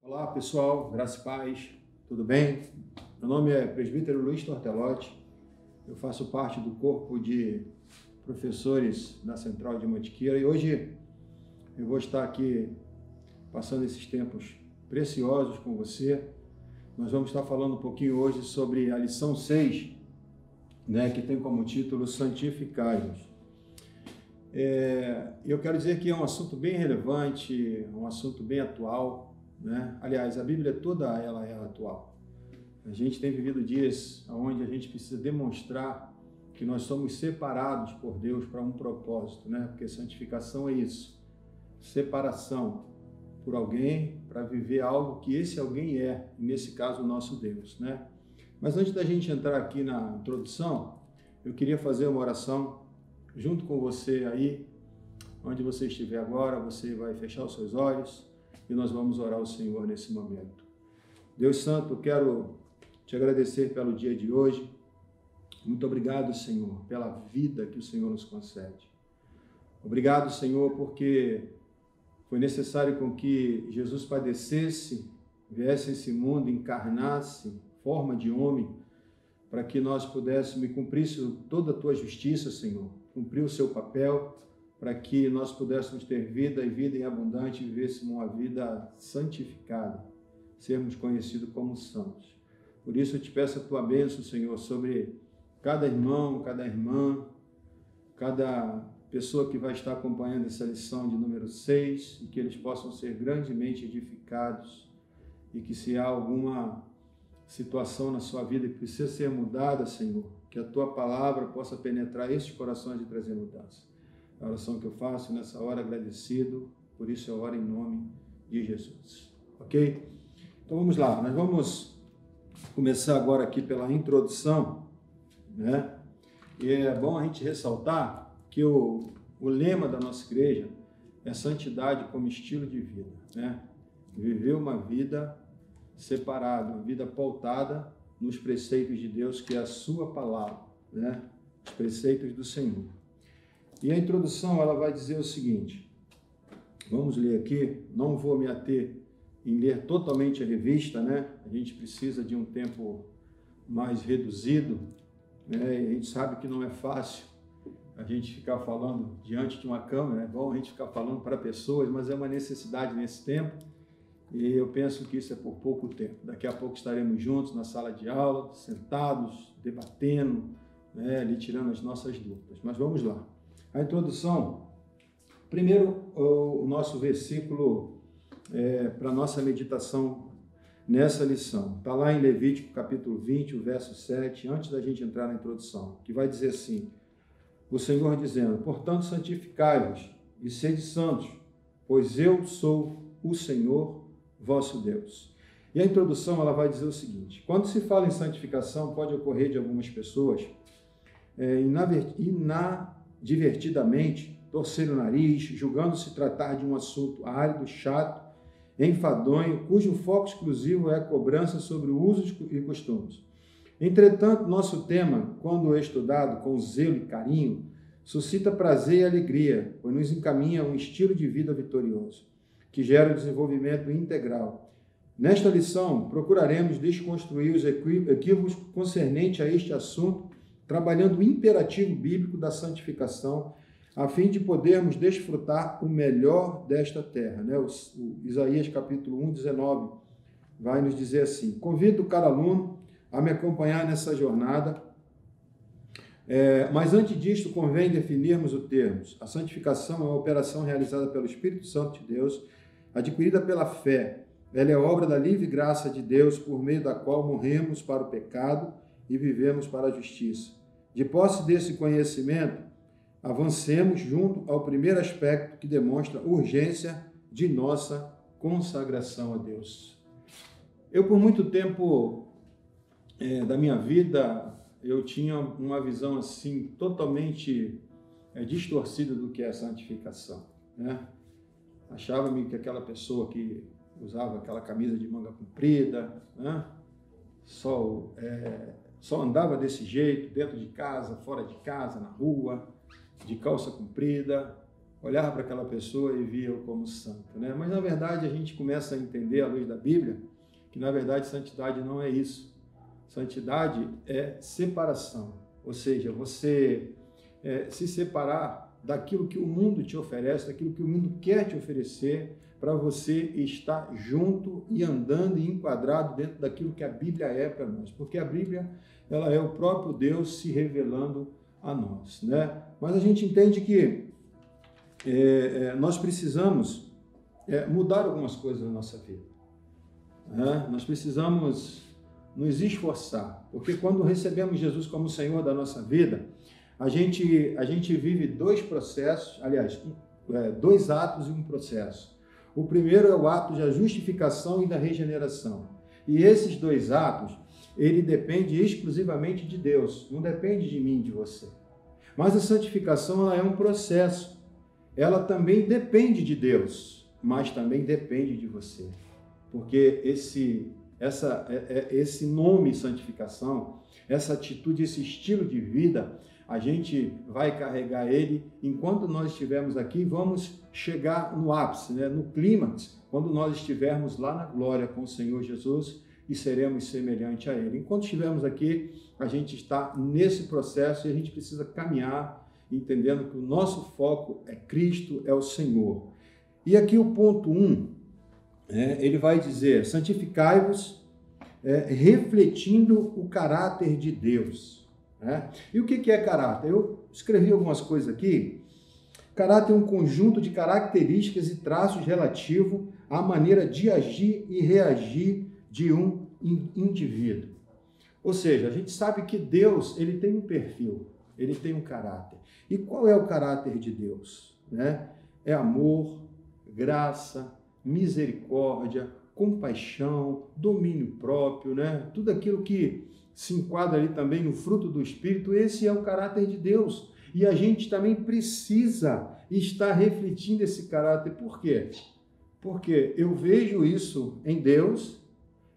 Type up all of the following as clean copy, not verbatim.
Olá pessoal, graça e paz, tudo bem? Meu nome é Presbítero Luiz Tortelotti, eu faço parte do corpo de professores da Central de Mantiqueira e hoje eu vou estar aqui passando esses tempos preciosos com você. Nós vamos estar falando um pouquinho hoje sobre a lição 6, que tem como título Santificai-vos. Eu quero dizer que é um assunto bem relevante, um assunto bem atual, Aliás, a Bíblia toda ela é atual. A gente tem vivido dias onde a gente precisa demonstrar que nós somos separados por Deus para um propósito, Porque santificação é isso, separação por alguém para viver algo que esse alguém é, nesse caso o nosso Deus, Mas antes da gente entrar aqui na introdução, eu queria fazer uma oração junto com você aí, onde você estiver agora. Você vai fechar os seus olhos e nós vamos orar ao Senhor nesse momento. Deus Santo, eu quero te agradecer pelo dia de hoje. Muito obrigado, Senhor, pela vida que o Senhor nos concede. Obrigado, Senhor, porque foi necessário com que Jesus padecesse, viesse a esse mundo, encarnasse, forma de homem, para que nós pudéssemos cumprir toda a tua justiça, Senhor, cumprir o seu papel, para que nós pudéssemos ter vida e vida em abundante, e vivêssemos uma vida santificada, sermos conhecidos como santos. Por isso eu te peço a tua bênção, Senhor, sobre cada irmão, cada irmã, cada pessoa que vai estar acompanhando essa lição de número 6, e que eles possam ser grandemente edificados, e que se há alguma situação na sua vida que precisa ser mudada, Senhor, que a tua palavra possa penetrar esses corações e trazer mudança. A oração que eu faço nessa hora, agradecido, por isso eu oro em nome de Jesus, ok? Então vamos lá, nós vamos começar agora aqui pela introdução, E é bom a gente ressaltar que o lema da nossa igreja é santidade como estilo de vida, Viver uma vida separada, uma vida pautada nos preceitos de Deus, que é a sua palavra, Os preceitos do Senhor. E a introdução, ela vai dizer o seguinte, vamos ler aqui, não vou me ater em ler totalmente a revista, A gente precisa de um tempo mais reduzido, E a gente sabe que não é fácil a gente ficar falando diante de uma câmera, é bom a gente ficar falando para pessoas, mas é uma necessidade nesse tempo, e eu penso que isso é por pouco tempo. Daqui a pouco estaremos juntos na sala de aula, sentados, debatendo, ali tirando as nossas dúvidas. Mas vamos lá. A introdução, primeiro o nosso versículo para a nossa meditação nessa lição. Está lá em Levítico capítulo 20, o verso 7, antes da gente entrar na introdução, que vai dizer assim, o Senhor dizendo, portanto santificai-vos e sede santos, pois eu sou o Senhor vosso Deus. E a introdução ela vai dizer o seguinte, quando se fala em santificação, pode ocorrer de algumas pessoas divertidamente torcer o nariz, julgando-se tratar de um assunto árido, chato, enfadonho, cujo foco exclusivo é a cobrança sobre usos e costumes. Entretanto, nosso tema, quando estudado com zelo e carinho, suscita prazer e alegria, pois nos encaminha a um estilo de vida vitorioso, que gera o desenvolvimento integral. Nesta lição, procuraremos desconstruir os equívocos concernentes a este assunto, trabalhando o imperativo bíblico da santificação, a fim de podermos desfrutar o melhor desta terra. O Isaías capítulo 1, 19, vai nos dizer assim, convido cada aluno a me acompanhar nessa jornada, mas antes disto convém definirmos os termos. A santificação é uma operação realizada pelo Espírito Santo de Deus, adquirida pela fé. Ela é obra da livre graça de Deus, por meio da qual morremos para o pecado e vivemos para a justiça. De posse desse conhecimento, avancemos junto ao primeiro aspecto que demonstra a urgência de nossa consagração a Deus. Eu, por muito tempo da minha vida, eu tinha uma visão assim totalmente distorcida do que é a santificação, Achava-me que aquela pessoa que usava aquela camisa de manga comprida, só andava desse jeito, dentro de casa, fora de casa, na rua, de calça comprida, olhava para aquela pessoa e via-o como santo, né? Mas, na verdade, a gente começa a entender, à luz da Bíblia, que, na verdade, santidade não é isso. Santidade é separação, ou seja, você se separar daquilo que o mundo te oferece, daquilo que o mundo quer te oferecer, para você estar junto e andando e enquadrado dentro daquilo que a Bíblia é para nós, porque a Bíblia, ela é o próprio Deus se revelando a nós, né? Mas a gente entende que nós precisamos mudar algumas coisas na nossa vida, né? Nós precisamos nos esforçar, porque quando recebemos Jesus como Senhor da nossa vida, a gente vive dois processos, aliás, dois atos e um processo. O primeiro é o ato da justificação e da regeneração. E esses dois atos, ele depende exclusivamente de Deus, não depende de mim, de você. Mas a santificação, ela é um processo. Ela também depende de Deus, mas também depende de você. Porque esse nome santificação, essa atitude, esse estilo de vida, a gente vai carregar ele enquanto nós estivermos aqui, vamos chegar no ápice, né? No clímax, quando nós estivermos lá na glória com o Senhor Jesus e seremos semelhante a Ele. Enquanto estivermos aqui, a gente está nesse processo e a gente precisa caminhar, entendendo que o nosso foco é Cristo, é o Senhor. E aqui o ponto 1, ele vai dizer, santificai-vos, refletindo o caráter de Deus. E o que é caráter? Eu escrevi algumas coisas aqui. Caráter é um conjunto de características e traços relativo à maneira de agir e reagir de um indivíduo. Ou seja, a gente sabe que Deus, ele tem um perfil, ele tem um caráter. E qual é o caráter de Deus? É amor, graça, misericórdia, compaixão, domínio próprio, tudo aquilo que se enquadra ali também no fruto do Espírito, esse é o caráter de Deus. E a gente também precisa estar refletindo esse caráter. Por quê? Porque eu vejo isso em Deus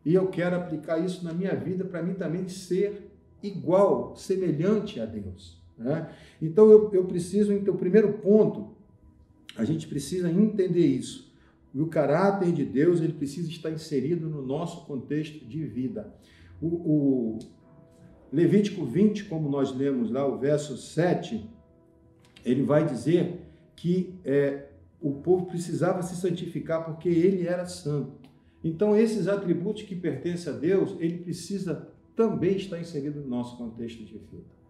e eu quero aplicar isso na minha vida para mim também ser igual, semelhante a Deus. Então eu preciso, então, o primeiro ponto, a gente precisa entender isso. E o caráter de Deus, ele precisa estar inserido no nosso contexto de vida. O Levítico 20, como nós lemos lá, o verso 7, ele vai dizer que o povo precisava se santificar porque ele era santo. Então, esses atributos que pertencem a Deus, ele precisa também estar inserido no nosso contexto de vida.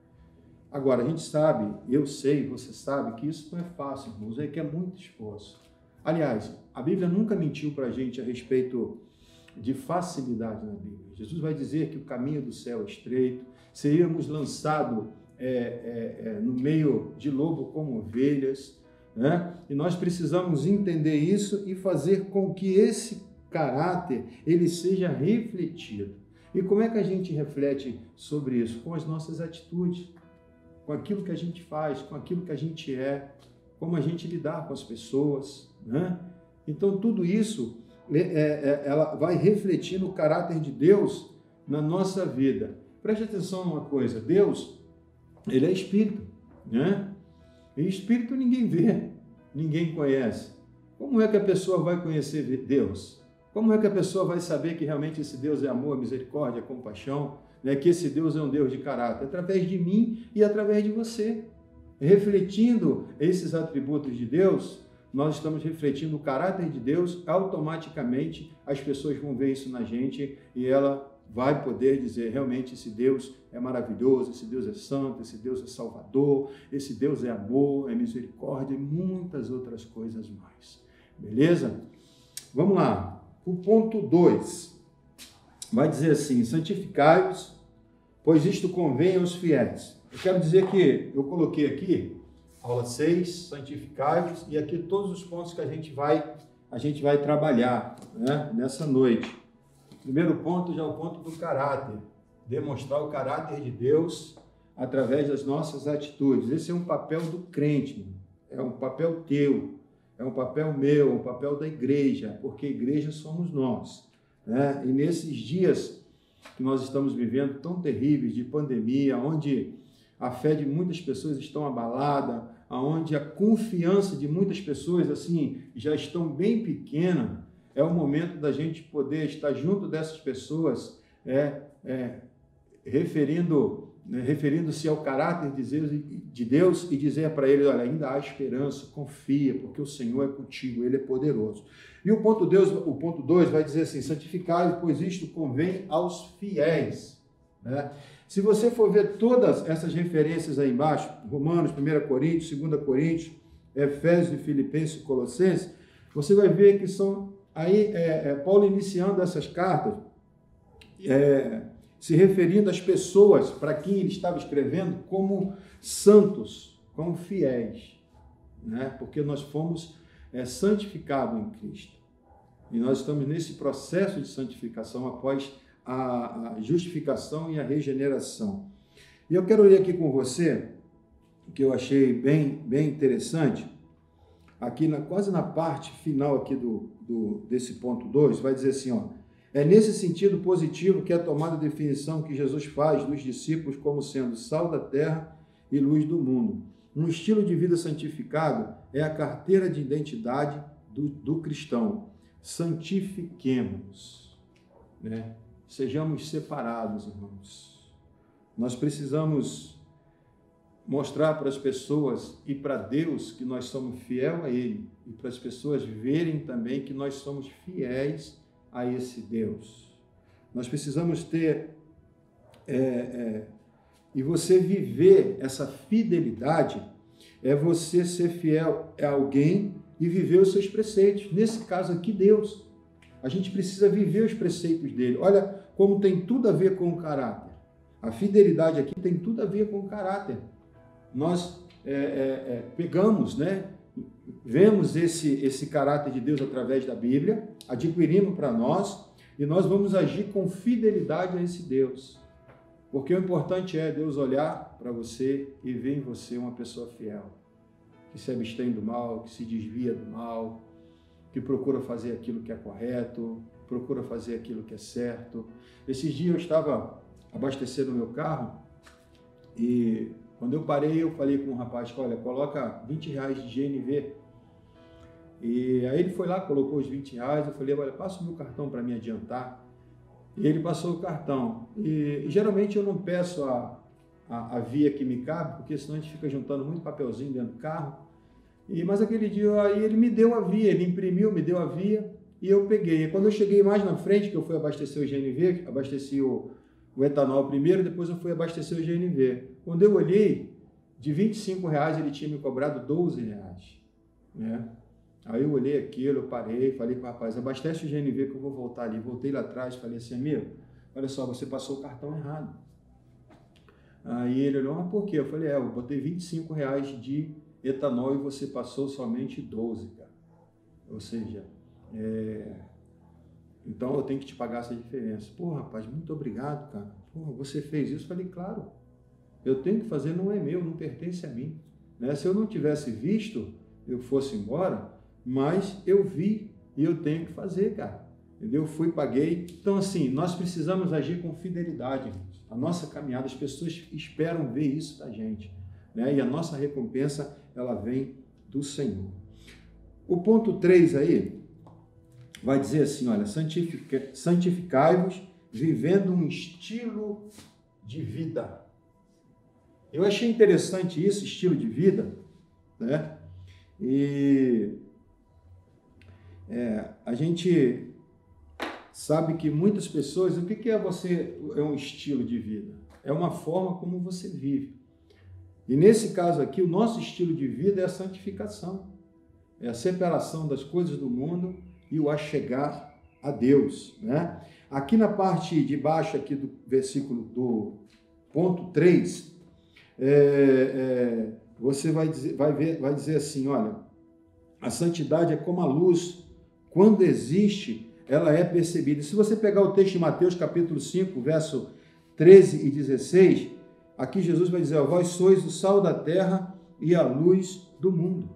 Agora, a gente sabe, eu sei, você sabe, que isso não é fácil, irmãos, que é muito esforço. Aliás, a Bíblia nunca mentiu para a gente a respeito de facilidade na Bíblia. Jesus vai dizer que o caminho do céu é estreito, seríamos lançados no meio de lobo como ovelhas, e nós precisamos entender isso e fazer com que esse caráter ele seja refletido. E como é que a gente reflete sobre isso? Com as nossas atitudes, com aquilo que a gente faz, com aquilo que a gente é, como a gente lidar com as pessoas, Então, tudo isso ela vai refletir no caráter de Deus na nossa vida. Preste atenção numa coisa, Deus, ele é Espírito, E Espírito ninguém vê, ninguém conhece. Como é que a pessoa vai conhecer Deus? Como é que a pessoa vai saber que realmente esse Deus é amor, misericórdia, compaixão, que esse Deus é um Deus de caráter? Através de mim e através de você. Refletindo esses atributos de Deus, nós estamos refletindo o caráter de Deus, automaticamente as pessoas vão ver isso na gente e ela vai poder dizer, realmente esse Deus é maravilhoso, esse Deus é santo, esse Deus é salvador, esse Deus é amor, é misericórdia e muitas outras coisas mais. Beleza? Vamos lá. O ponto 2 vai dizer assim, santificai-vos, pois isto convém aos fiéis. Eu quero dizer que eu coloquei aqui, aula 6, santificai-vos, e aqui todos os pontos que a gente vai trabalhar nessa noite. Primeiro ponto já é o ponto do caráter, demonstrar o caráter de Deus através das nossas atitudes. Esse é um papel do crente, é um papel teu, é um papel meu, é um papel da igreja, porque a igreja somos nós. E nesses dias que nós estamos vivendo tão terríveis de pandemia, onde a fé de muitas pessoas estão abalada, onde a confiança de muitas pessoas assim já estão bem pequena, é o momento da gente poder estar junto dessas pessoas, referindo-se ao caráter de Deus e dizer para ele, olha, ainda há esperança, confia, porque o Senhor é contigo, Ele é poderoso. E o ponto 2 vai dizer assim, santificai, pois isto convém aos fiéis. Né? Se você for ver todas essas referências aí embaixo, Romanos, 1 Coríntios, 2 Coríntios, Efésios, Filipenses e Colossenses, você vai ver que são aí Paulo iniciando essas cartas, se referindo às pessoas para quem ele estava escrevendo como santos, como fiéis, né? Porque nós fomos santificados em Cristo. E nós estamos nesse processo de santificação após a justificação e a regeneração. E eu quero ler aqui com você, que eu achei bem interessante, aqui quase na parte final aqui desse ponto 2, vai dizer assim, ó, é nesse sentido positivo que é tomada a definição que Jesus faz dos discípulos como sendo sal da terra e luz do mundo. Um estilo de vida santificado é a carteira de identidade do cristão. Santifiquemos, né? Sejamos separados, irmãos. Nós precisamos mostrar para as pessoas e para Deus que nós somos fiéis a Ele e para as pessoas verem também que nós somos fiéis a esse Deus. Nós precisamos ter e você viver essa fidelidade é você ser fiel a alguém e viver os seus preceitos. Nesse caso aqui, Deus. A gente precisa viver os preceitos dele. Olha como tem tudo a ver com o caráter. A fidelidade aqui tem tudo a ver com o caráter. Nós pegamos, né? Vemos esse caráter de Deus através da Bíblia, adquirimos para nós e nós vamos agir com fidelidade a esse Deus. Porque o importante é Deus olhar para você e ver em você uma pessoa fiel, que se abstém do mal, que se desvia do mal, que procura fazer aquilo que é correto, procura fazer aquilo que é certo. Esses dias eu estava abastecendo o meu carro e quando eu parei, eu falei com um rapaz, olha, coloca R$20 de GNV. E aí ele foi lá, colocou os R$20, eu falei, olha, passa o meu cartão para me adiantar. E ele passou o cartão. E geralmente eu não peço a via que me cabe, porque senão a gente fica juntando muito papelzinho dentro do carro. Mas aquele dia aí ele me deu a via, ele imprimiu, me deu a via e eu peguei. E quando eu cheguei mais na frente, que eu fui abastecer o GNV, abasteci o etanol primeiro, depois eu fui abastecer o GNV. Quando eu olhei, de R$25 ele tinha me cobrado R$12, né? Aí eu olhei aquilo, eu parei, falei com o rapaz, abastece o GNV que eu vou voltar ali. Voltei lá atrás, falei assim, amigo, olha só, você passou o cartão errado. Aí ele olhou, mas por quê? Eu falei, eu botei R$25 de etanol e você passou somente 12, cara. Ou seja, então eu tenho que te pagar essa diferença. Pô, rapaz, muito obrigado, cara. Pô, você fez isso? Eu falei, claro, eu tenho que fazer, não é meu, não pertence a mim. Né? Se eu não tivesse visto, eu fosse embora, mas eu vi e eu tenho que fazer, cara. Entendeu? Fui, paguei. Então, assim, nós precisamos agir com fidelidade, irmãos. A nossa caminhada, as pessoas esperam ver isso da gente. Né? E a nossa recompensa, ela vem do Senhor. O ponto 3 aí vai dizer assim, olha, santificai-vos vivendo um estilo de vida. Eu achei interessante isso, estilo de vida, né? E a gente sabe que muitas pessoas, o que é um estilo de vida? É uma forma como você vive. E nesse caso aqui, o nosso estilo de vida é a santificação. É a separação das coisas do mundo e o achegar a Deus, né? Aqui na parte de baixo aqui do versículo do ponto 3, você vai dizer assim, olha, a santidade é como a luz, quando existe, ela é percebida. Se você pegar o texto de Mateus, capítulo 5, verso 13 e 16, aqui Jesus vai dizer, vós sois o sal da terra e a luz do mundo.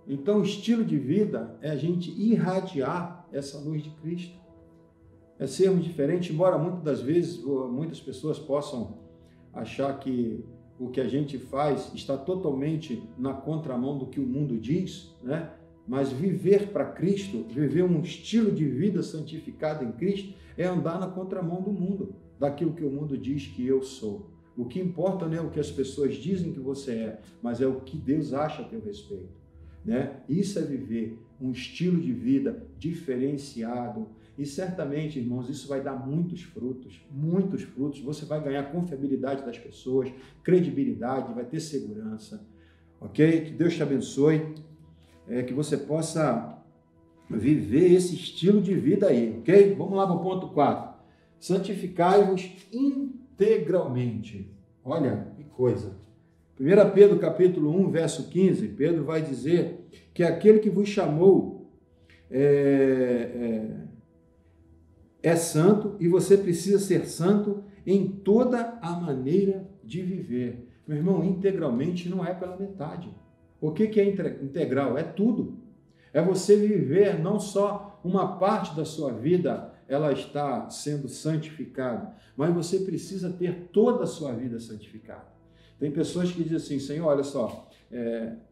Então, o estilo de vida é a gente irradiar essa luz de Cristo. É sermos diferentes, embora muitas das vezes, muitas pessoas possam achar que o que a gente faz está totalmente na contramão do que o mundo diz, né? Mas viver para Cristo, viver um estilo de vida santificado em Cristo, é andar na contramão do mundo, daquilo que o mundo diz que eu sou. O que importa não é o que as pessoas dizem que você é, mas é o que Deus acha a teu respeito, né? Isso é viver um estilo de vida diferenciado. E certamente, irmãos, isso vai dar muitos frutos, muitos frutos. Você vai ganhar confiabilidade das pessoas, credibilidade, vai ter segurança, ok? Que Deus te abençoe, que você possa viver esse estilo de vida aí, ok? Vamos lá para o ponto 4. Santificai-vos integralmente. Olha que coisa. 1 Pedro capítulo 1, verso 15, Pedro vai dizer que aquele que vos chamou é santo e você precisa ser santo em toda a maneira de viver. Meu irmão, integralmente não é pela metade. O que é integral? É tudo. É você viver não só uma parte da sua vida, ela está sendo santificada, mas você precisa ter toda a sua vida santificada. Tem pessoas que dizem assim, Senhor, olha só,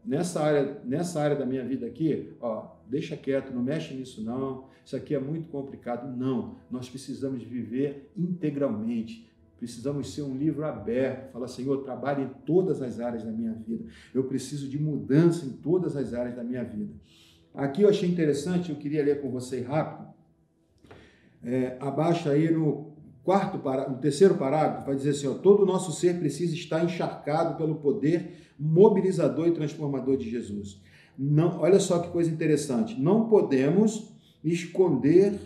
nessa área da minha vida aqui, ó, deixa quieto, não mexe nisso não, isso aqui é muito complicado. Não, nós precisamos viver integralmente, precisamos ser um livro aberto, falar, Senhor, trabalhe em todas as áreas da minha vida, eu preciso de mudança em todas as áreas da minha vida. Aqui eu achei interessante, eu queria ler com você rápido, abaixo aí no terceiro parágrafo, vai dizer assim, ó, todo o nosso ser precisa estar encharcado pelo poder mobilizador e transformador de Jesus. Não, olha só que coisa interessante, não podemos escolher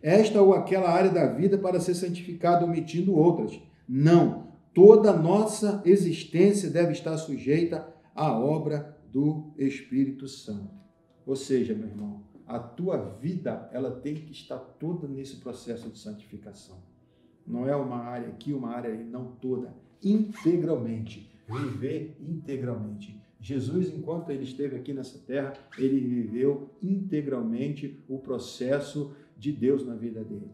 esta ou aquela área da vida para ser santificado, omitindo outras. Não, toda a nossa existência deve estar sujeita à obra do Espírito Santo. Ou seja, meu irmão, a tua vida, ela tem que estar toda nesse processo de santificação. Não é uma área aqui, uma área ali, não, toda. Integralmente. Viver integralmente. Jesus, enquanto ele esteve aqui nessa terra, ele viveu integralmente o processo de Deus na vida dele.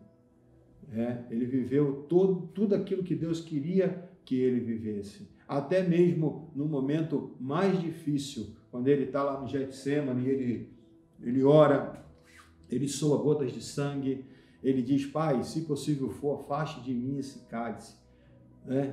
Ele viveu tudo aquilo que Deus queria que ele vivesse. Até mesmo no momento mais difícil, quando ele está lá no Getsemane, ele ora, ele soa gotas de sangue, ele diz, Pai, se possível for, afaste de mim esse cálice.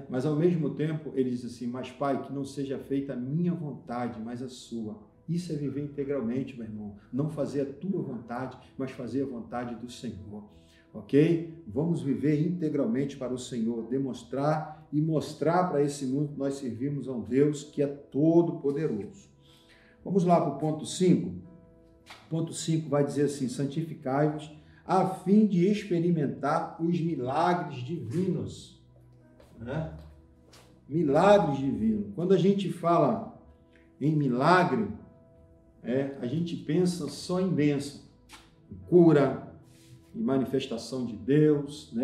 Mas ao mesmo tempo, ele diz assim, mas Pai, que não seja feita a minha vontade, mas a sua. Isso é viver integralmente, meu irmão. Não fazer a tua vontade, mas fazer a vontade do Senhor. Ok? Vamos viver integralmente para o Senhor, demonstrar e mostrar para esse mundo que nós servimos a um Deus que é todo poderoso. Vamos lá para o ponto 5. Ponto 5 vai dizer assim, santificai-vos a fim de experimentar os milagres divinos. Milagres divinos. Quando a gente fala em milagre, a gente pensa só em bênção, em cura, em manifestação de Deus,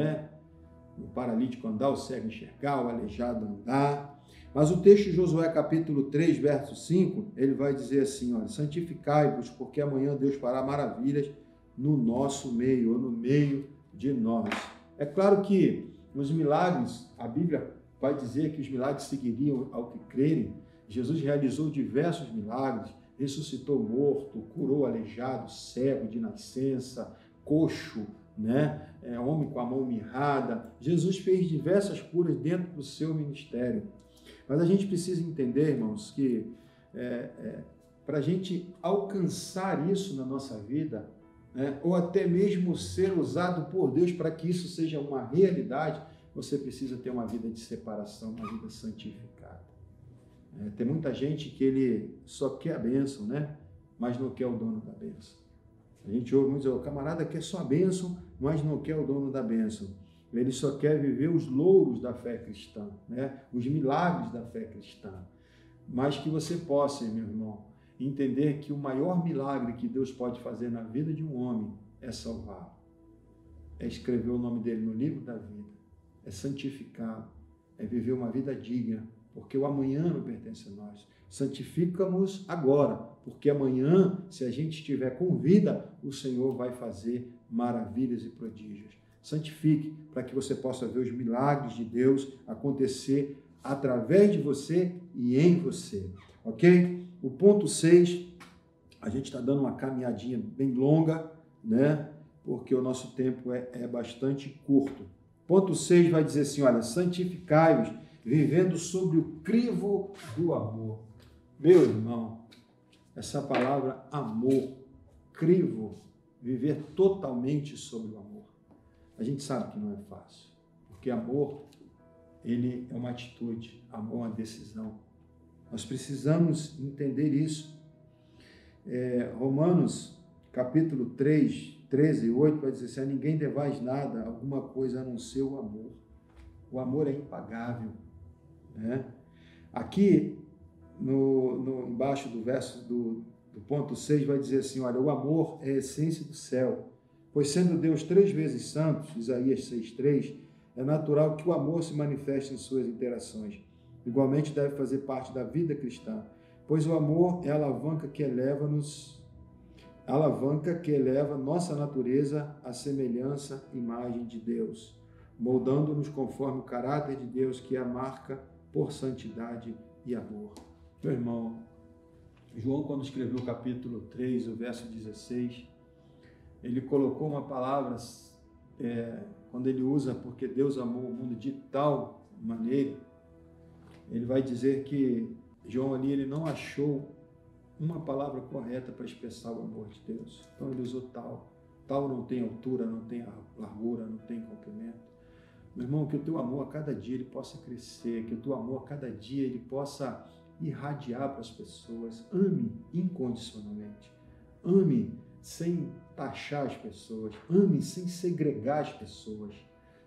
o paralítico andar, o cego enxergar, o aleijado andar. Mas o texto de Josué capítulo 3, verso 5, ele vai dizer assim, olha, santificai-vos, porque amanhã Deus fará maravilhas no nosso meio, ou no meio de nós. É claro que os milagres, a Bíblia vai dizer que os milagres seguiriam ao que crerem. Jesus realizou diversos milagres, ressuscitou morto, curou aleijado, cego de nascença, coxo, homem com a mão mirrada. Jesus fez diversas curas dentro do seu ministério. Mas a gente precisa entender, irmãos, que para a gente alcançar isso na nossa vida, ou até mesmo ser usado por Deus para que isso seja uma realidade, você precisa ter uma vida de separação, uma vida santificada. Tem muita gente que ele só quer a bênção, mas não quer o dono da bênção. A gente ouve muito dizer, o camarada quer só a bênção, mas não quer o dono da bênção. Ele só quer viver os louros da fé cristã, os milagres da fé cristã. Mas que você possa, meu irmão, entender que o maior milagre que Deus pode fazer na vida de um homem é salvá-lo. É escrever o nome dele no livro da vida. É santificá-lo. É viver uma vida digna, porque o amanhã não pertence a nós. Santifica-nos agora, porque amanhã, se a gente estiver com vida, o Senhor vai fazer maravilhas e prodígios. Santifique para que você possa ver os milagres de Deus acontecer através de você e em você, ok? O ponto 6, a gente está dando uma caminhadinha bem longa, né? Porque o nosso tempo é bastante curto. Ponto 6 vai dizer assim, olha, santificai-vos, vivendo sobre o crivo do amor. Meu irmão, essa palavra amor, crivo, viver totalmente sobre o amor. A gente sabe que não é fácil, porque amor, ele é uma atitude, amor é uma decisão. Nós precisamos entender isso. Romanos, capítulo 3, 13 e 8, vai dizer assim, a ninguém devais nada, alguma coisa a não ser o amor. O amor é impagável, né? Aqui, embaixo do verso do ponto 6, vai dizer assim, olha, o amor é a essência do céu, pois sendo Deus 3 vezes santo, Isaías 6:3, é natural que o amor se manifeste em suas interações. Igualmente deve fazer parte da vida cristã, pois o amor é a alavanca que eleva nossa natureza à semelhança, imagem de Deus, moldando-nos conforme o caráter de Deus, que é a marca por santidade e amor. Meu irmão, João, quando escreveu o capítulo 3, o verso 16, ele colocou uma palavra, quando ele usa, porque Deus amou o mundo de tal maneira, ele vai dizer que João ali, ele não achou uma palavra correta para expressar o amor de Deus. Então ele usou tal. Tal não tem altura, não tem largura, não tem comprimento. Meu irmão, que o teu amor a cada dia ele possa crescer, que o teu amor a cada dia ele possa irradiar para as pessoas. Ame incondicionalmente. Ame sem taxar as pessoas. Ame sem segregar as pessoas.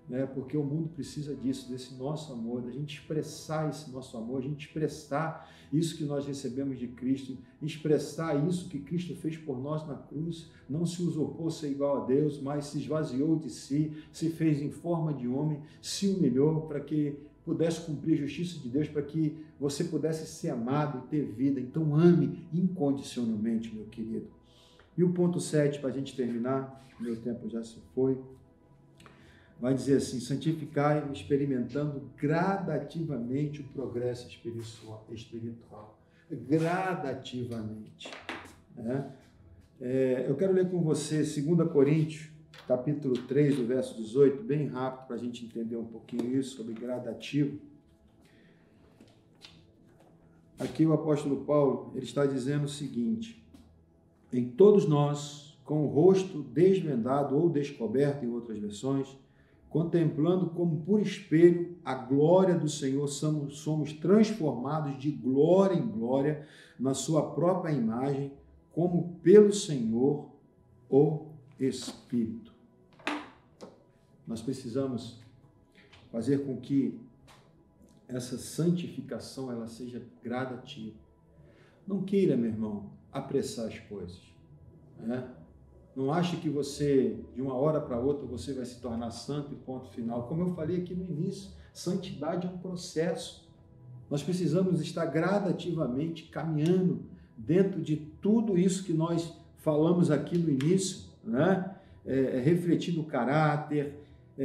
Né? Porque o mundo precisa disso, desse nosso amor, da gente expressar esse nosso amor, a gente expressar isso que nós recebemos de Cristo, expressar isso que Cristo fez por nós na cruz, não se usurpou ser igual a Deus, mas se esvaziou de si, se fez em forma de homem, se humilhou para que pudesse cumprir a justiça de Deus, para que você pudesse ser amado e ter vida. Então ame incondicionalmente, meu querido. E o ponto 7, para a gente terminar, meu tempo já se foi, vai dizer assim, santificai, experimentando gradativamente o progresso espiritual. Gradativamente. Né? Eu quero ler com você 2 Coríntios, capítulo 3, do verso 18, bem rápido, para a gente entender um pouquinho isso, sobre gradativo. Aqui o apóstolo Paulo, ele está dizendo o seguinte, em todos nós, com o rosto desvendado ou descoberto, em outras versões, contemplando como por espelho a glória do Senhor, somos transformados de glória em glória na sua própria imagem, como pelo Senhor, o Espírito. Nós precisamos fazer com que essa santificação ela seja gradativa. Não queira, meu irmão, apressar as coisas, né? Não ache que você, de uma hora para outra, você vai se tornar santo e ponto final. Como eu falei aqui no início, santidade é um processo. Nós precisamos estar gradativamente caminhando dentro de tudo isso que nós falamos aqui no início, né? Refletindo o caráter,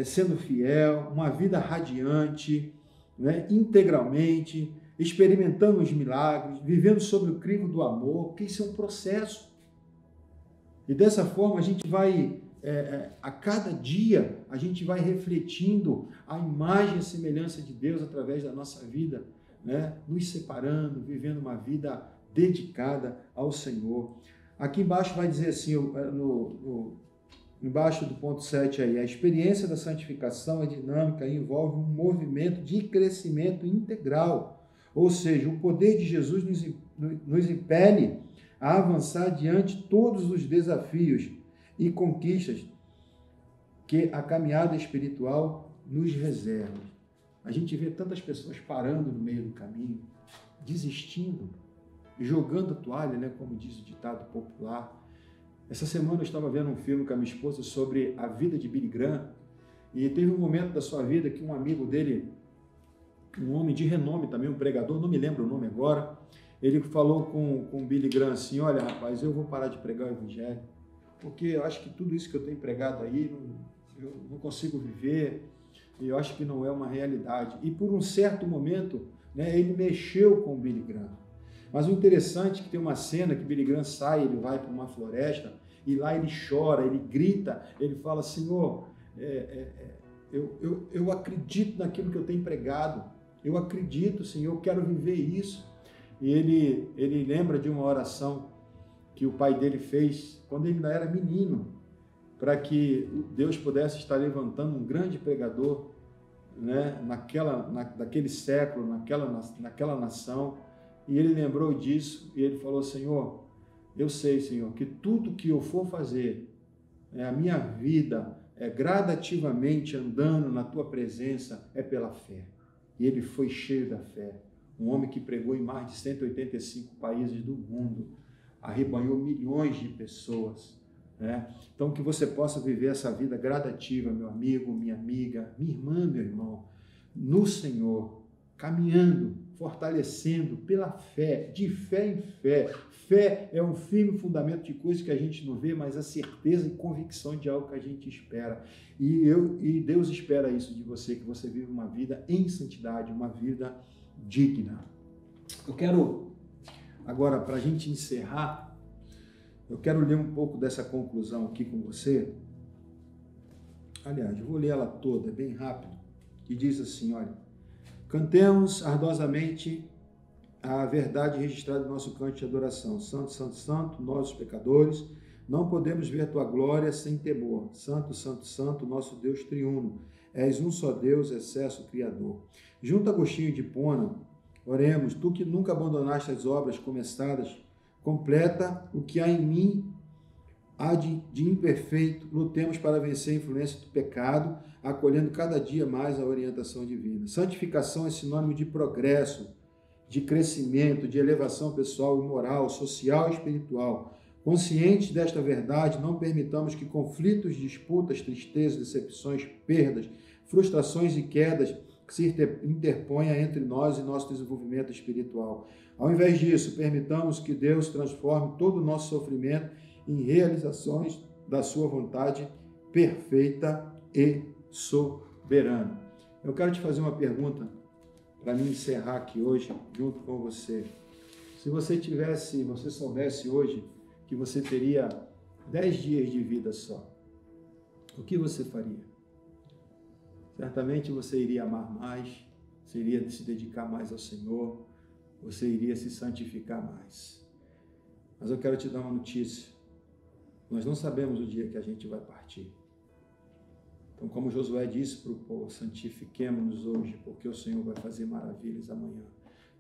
sendo fiel, uma vida radiante, né? Integralmente, experimentando os milagres, vivendo sobre o crivo do amor, porque isso é um processo. E dessa forma a gente vai, a cada dia, a gente vai refletindo a imagem e a semelhança de Deus através da nossa vida, né? Nos separando, vivendo uma vida dedicada ao Senhor. Aqui embaixo vai dizer assim, embaixo do ponto 7 aí, a experiência da santificação é dinâmica e envolve um movimento de crescimento integral, ou seja, o poder de Jesus nos impele a avançar diante de todos os desafios e conquistas que a caminhada espiritual nos reserva. A gente vê tantas pessoas parando no meio do caminho, desistindo, jogando a toalha, né, como diz o ditado popular. Essa semana eu estava vendo um filme com a minha esposa sobre a vida de Billy Graham, e teve um momento da sua vida que um amigo dele, um homem de renome também, um pregador, não me lembro o nome agora, ele falou com Billy Graham assim, olha rapaz, eu vou parar de pregar o evangelho, porque eu acho que tudo isso que eu tenho pregado aí eu não consigo viver, e eu acho que não é uma realidade. E por um certo momento, né, ele mexeu com o Billy Graham. Mas o interessante é que tem uma cena que Billy Graham sai, ele vai para uma floresta, e lá ele chora, ele grita, ele fala, Senhor, eu acredito naquilo que eu tenho pregado, eu acredito, Senhor, eu quero viver isso. E ele lembra de uma oração que o pai dele fez quando ele ainda era menino, para que Deus pudesse estar levantando um grande pregador, né, naquele século, naquela nação. E ele lembrou disso e ele falou, Senhor, eu sei, Senhor, que tudo que eu for fazer, a minha vida é gradativamente andando na Tua presença, é pela fé. E ele foi cheio da fé. Um homem que pregou em mais de 185 países do mundo, arrebanhou milhões de pessoas, né? Então, que você possa viver essa vida gradativa, meu amigo, minha amiga, minha irmã, meu irmão, no Senhor, caminhando, fortalecendo pela fé, de fé em fé. Fé é um firme fundamento de coisas que a gente não vê, mas a certeza e convicção de algo que a gente espera. E Deus espera isso de você, que você viva uma vida em santidade, uma vida digna. Eu quero, agora, para a gente encerrar, eu quero ler um pouco dessa conclusão aqui com você. Aliás, eu vou ler ela toda, bem rápido, que diz assim, olha, cantemos ardosamente a verdade registrada no nosso canto de adoração. Santo, santo, santo, nós os pecadores, não podemos ver tua glória sem temor. Santo, santo, santo, nosso Deus triuno. És um só Deus, excesso Criador. Junto a Agostinho de Hipona, oremos, tu que nunca abandonaste as obras começadas, completa o que há em mim, há de imperfeito, lutemos para vencer a influência do pecado, acolhendo cada dia mais a orientação divina. Santificação é sinônimo de progresso, de crescimento, de elevação pessoal e moral, social e espiritual. Conscientes desta verdade, não permitamos que conflitos, disputas, tristezas, decepções, perdas, frustrações e quedas se interponha entre nós e nosso desenvolvimento espiritual. Ao invés disso, permitamos que Deus transforme todo o nosso sofrimento em realizações da sua vontade perfeita e soberana. Eu quero te fazer uma pergunta para me encerrar aqui hoje, junto com você. Se você soubesse hoje que você teria 10 dias de vida só, o que você faria? Certamente você iria amar mais, você iria se dedicar mais ao Senhor, você iria se santificar mais. Mas eu quero te dar uma notícia. Nós não sabemos o dia que a gente vai partir. Então, como Josué disse para o povo, santifiquemo-nos hoje, porque o Senhor vai fazer maravilhas amanhã.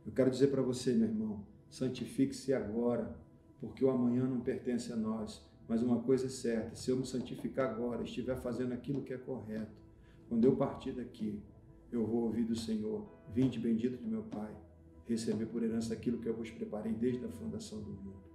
Eu quero dizer para você, meu irmão, santifique-se agora, porque o amanhã não pertence a nós. Mas uma coisa é certa, se eu me santificar agora, estiver fazendo aquilo que é correto, quando eu partir daqui, eu vou ouvir do Senhor, vinde bendito de meu Pai, receber por herança aquilo que eu vos preparei desde a fundação do mundo.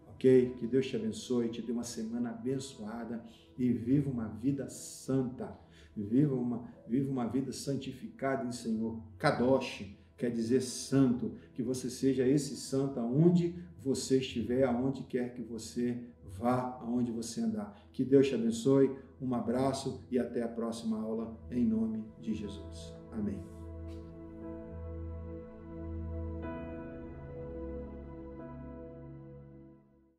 Ok? Que Deus te abençoe, te dê uma semana abençoada e viva uma vida santa, viva uma vida santificada em Senhor. Kadosh quer dizer santo, que você seja esse santo aonde você estiver, aonde quer que você vá, aonde você andar. Que Deus te abençoe, um abraço e até a próxima aula, em nome de Jesus. Amém.